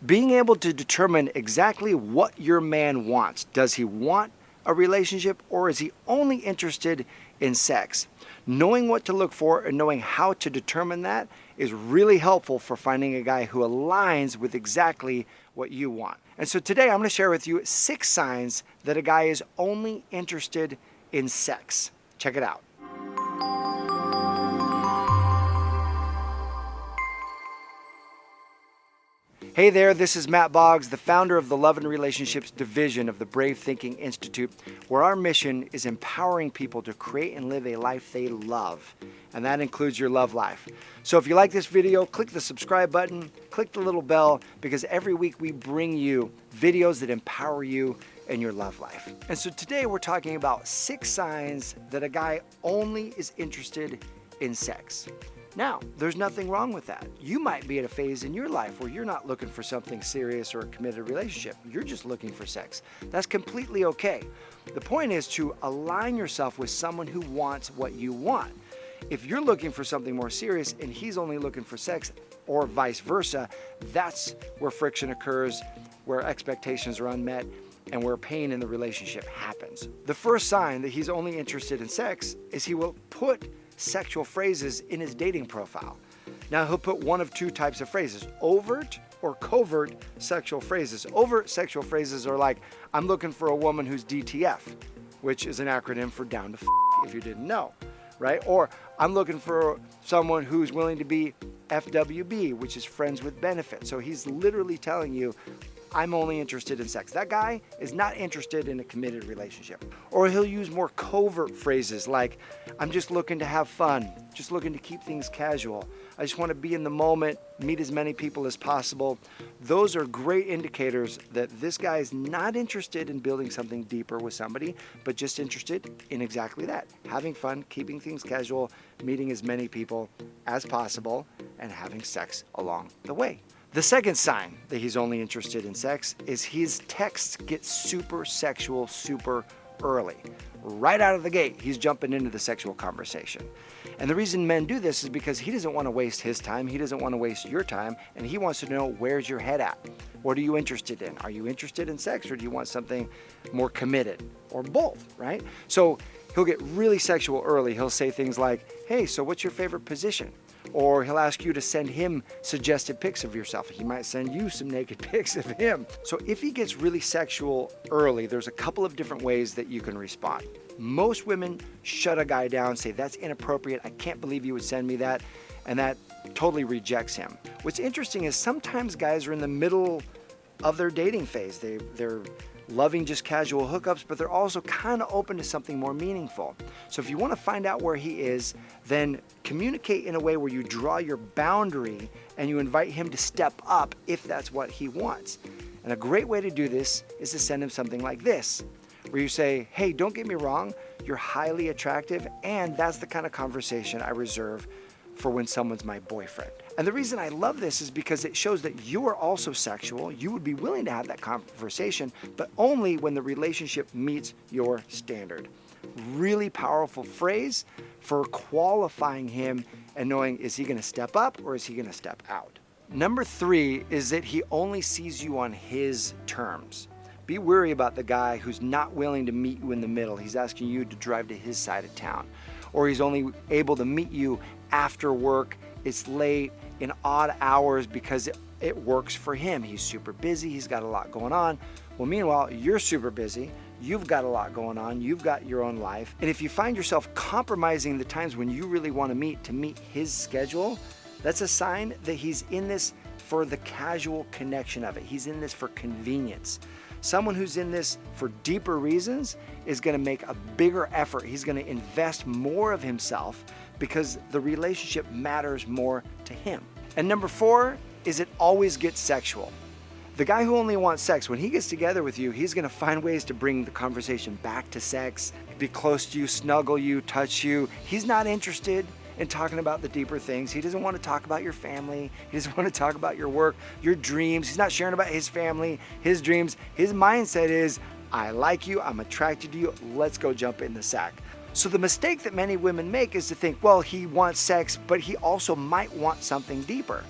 Being able to determine exactly what your man wants. Does he want a relationship, or is he only interested in sex? Knowing what to look for and knowing how to determine that is really helpful for finding a guy who aligns with exactly what you want. And so today I'm going to share with you 6 signs that a guy is only interested in sex. Check it out. Hey there, this is Matt Boggs, the founder of the Love and Relationships division of the Brave Thinking Institute, where our mission is empowering people to create and live a life they love. And that includes your love life. So if you like this video, click the subscribe button, click the little bell, because every week we bring you videos that empower you in your love life. And so today we're talking about 6 signs that a guy only is interested in sex. Now, there's nothing wrong with that. You might be at a phase in your life where you're not looking for something serious or a committed relationship. You're just looking for sex. That's completely okay. The point is to align yourself with someone who wants what you want. If you're looking for something more serious and he's only looking for sex, or vice versa, that's where friction occurs, where expectations are unmet, and where pain in the relationship happens. The first sign that he's only interested in sex is he will put sexual phrases in his dating profile. Now he'll put one of 2 types of phrases: overt or covert sexual phrases. Overt sexual phrases are like, I'm looking for a woman who's DTF, which is an acronym for down to if you didn't know, right? Or I'm looking for someone who's willing to be FWB, which is friends with benefits. So he's literally telling you, I'm only interested in sex. That guy is not interested in a committed relationship. Or he'll use more covert phrases like, I'm just looking to have fun, just looking to keep things casual. I just want to be in the moment, meet as many people as possible. Those are great indicators that this guy is not interested in building something deeper with somebody, but just interested in exactly that: having fun, keeping things casual, meeting as many people as possible, and having sex along the way. The second sign that he's only interested in sex is his texts get super sexual super early. Right out of the gate, he's jumping into the sexual conversation. And the reason men do this is because he doesn't want to waste his time, he doesn't want to waste your time, and he wants to know, where's your head at? What are you interested in? Are you interested in sex, or do you want something more committed? Or both, right? So he'll get really sexual early. He'll say things like, hey, so what's your favorite position? Or he'll ask you to send him suggested pics of yourself. He might send you some naked pics of him. So if he gets really sexual early, there's a couple of different ways that you can respond. Most women shut a guy down, say, that's inappropriate, I can't believe you would send me that, and that totally rejects him. What's interesting is sometimes guys are in the middle of their dating phase. They're loving just casual hookups, but they're also kind of open to something more meaningful. So if you want to find out where he is, then communicate in a way where you draw your boundary and you invite him to step up if that's what he wants. And a great way to do this is to send him something like this, where you say, hey, don't get me wrong, you're highly attractive, and that's the kind of conversation I reserve for when someone's my boyfriend. And the reason I love this is because it shows that you are also sexual. You would be willing to have that conversation, but only when the relationship meets your standard. Really powerful phrase for qualifying him and knowing, is he going to step up or is he going to step out? Number 3 is that he only sees you on his terms. Be wary about the guy who's not willing to meet you in the middle. He's asking you to drive to his side of town, or he's only able to meet you after work, it's late, in odd hours because it works for him. He's super busy, he's got a lot going on. Well, meanwhile, you're super busy, you've got a lot going on, you've got your own life. And if you find yourself compromising the times when you really want to meet his schedule, that's a sign that he's in this for the casual connection of it. He's in this for convenience. Someone who's in this for deeper reasons is going to make a bigger effort. He's going to invest more of himself because the relationship matters more to him. And number 4 is it always gets sexual. The guy who only wants sex, when he gets together with you, he's going to find ways to bring the conversation back to sex, be close to you, snuggle you, touch you. He's not interested in talking about the deeper things. He doesn't want to talk about your family. He doesn't want to talk about your work, your dreams. He's not sharing about his family, his dreams. His mindset is, I like you, I'm attracted to you, let's go jump in the sack. So the mistake that many women make is to think, well, he wants sex, but he also might want something deeper.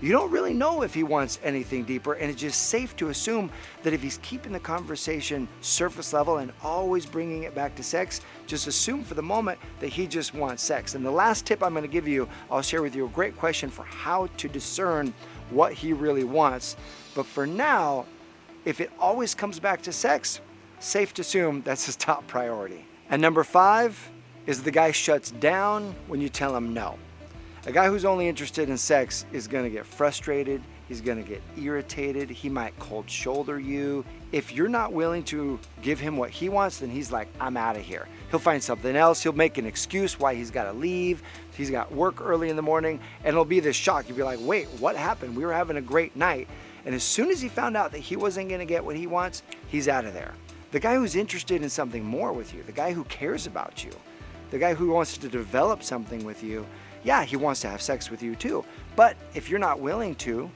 You don't really know if he wants anything deeper, and it's just safe to assume that if he's keeping the conversation surface level and always bringing it back to sex, just assume for the moment that he just wants sex. And the last tip I'm going to give you, I'll share with you a great question for how to discern what he really wants. But for now, if it always comes back to sex, safe to assume that's his top priority. And number 5 is the guy shuts down when you tell him no. A guy who's only interested in sex is going to get frustrated. He's going to get irritated. He might cold shoulder you. If you're not willing to give him what he wants, then he's like, I'm out of here. He'll find something else. He'll make an excuse why he's got to leave. He's got work early in the morning, and it'll be this shock. You'll be like, wait, what happened? We were having a great night. And as soon as he found out that he wasn't going to get what he wants, he's out of there. The guy who's interested in something more with you, the guy who cares about you, the guy who wants to develop something with you, yeah, he wants to have sex with you too. But if you're not willing to,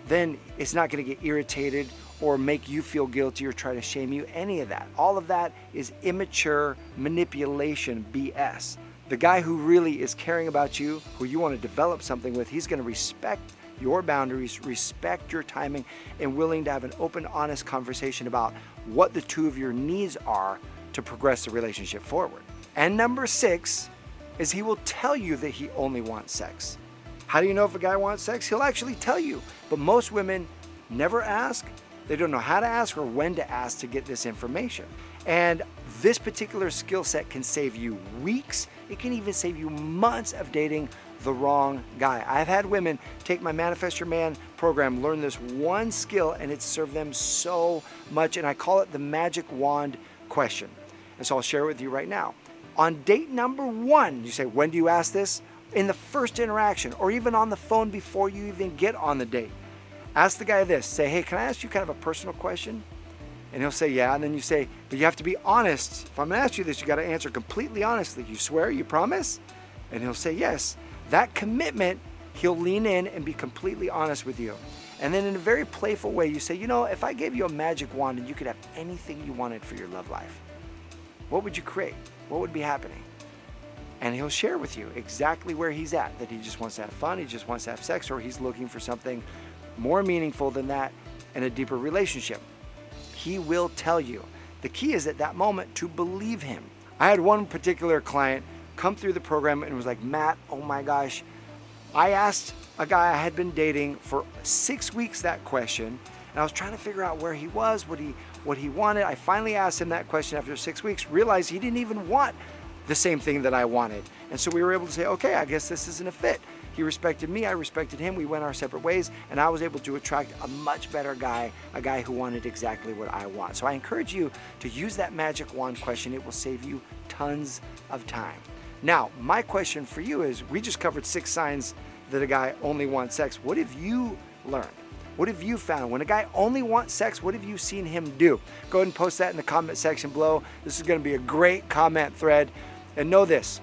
then it's not going to get irritated or make you feel guilty or try to shame you, any of that. All of that is immature manipulation BS. The guy who really is caring about you, who you want to develop something with, he's going to respect your boundaries, respect your timing, and willing to have an open, honest conversation about what the two of your needs are to progress the relationship forward. And number 6 is he will tell you that he only wants sex. How do you know if a guy wants sex? He'll actually tell you. But most women never ask. They don't know how to ask or when to ask to get this information. And this particular skill set can save you weeks. It can even save you months of dating the wrong guy. I've had women take my Manifest Your Man program, learn this one skill, and it's served them so much. And I call it the magic wand question. And so I'll share it with you right now. On date number 1, you say, when do you ask this? In the first interaction, or even on the phone before you even get on the date. Ask the guy this. Say, hey, can I ask you kind of a personal question? And he'll say, yeah. And then you say, but you have to be honest. If I'm going to ask you this, you got to answer completely honestly. You swear? You promise? And he'll say, yes. That commitment, he'll lean in and be completely honest with you. And then in a very playful way, you say, you know, if I gave you a magic wand and you could have anything you wanted for your love life, what would you create? What would be happening? And he'll share with you exactly where he's at, that he just wants to have fun, he just wants to have sex, or he's looking for something more meaningful than that and a deeper relationship. He will tell you. The key is at that moment to believe him. I had one particular client come through the program and was like, Matt, oh my gosh, I asked a guy I had been dating for 6 weeks that question, and I was trying to figure out where he was, what he wanted. I finally asked him that question after 6 weeks, realized he didn't even want the same thing that I wanted. And so we were able to say, okay, I guess this isn't a fit. He respected me, I respected him, we went our separate ways, and I was able to attract a much better guy, a guy who wanted exactly what I want. So I encourage you to use that magic wand question. It will save you tons of time. Now, my question for you is, we just covered 6 signs that a guy only wants sex. What have you learned? What have you found? When a guy only wants sex, what have you seen him do? Go ahead and post that in the comment section below. This is going to be a great comment thread. And know this,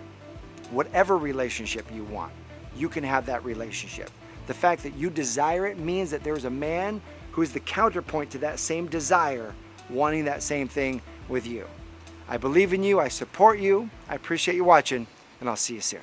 whatever relationship you want, you can have that relationship. The fact that you desire it means that there's a man who is the counterpoint to that same desire, wanting that same thing with you. I believe in you. I support you. I appreciate you watching, and I'll see you soon.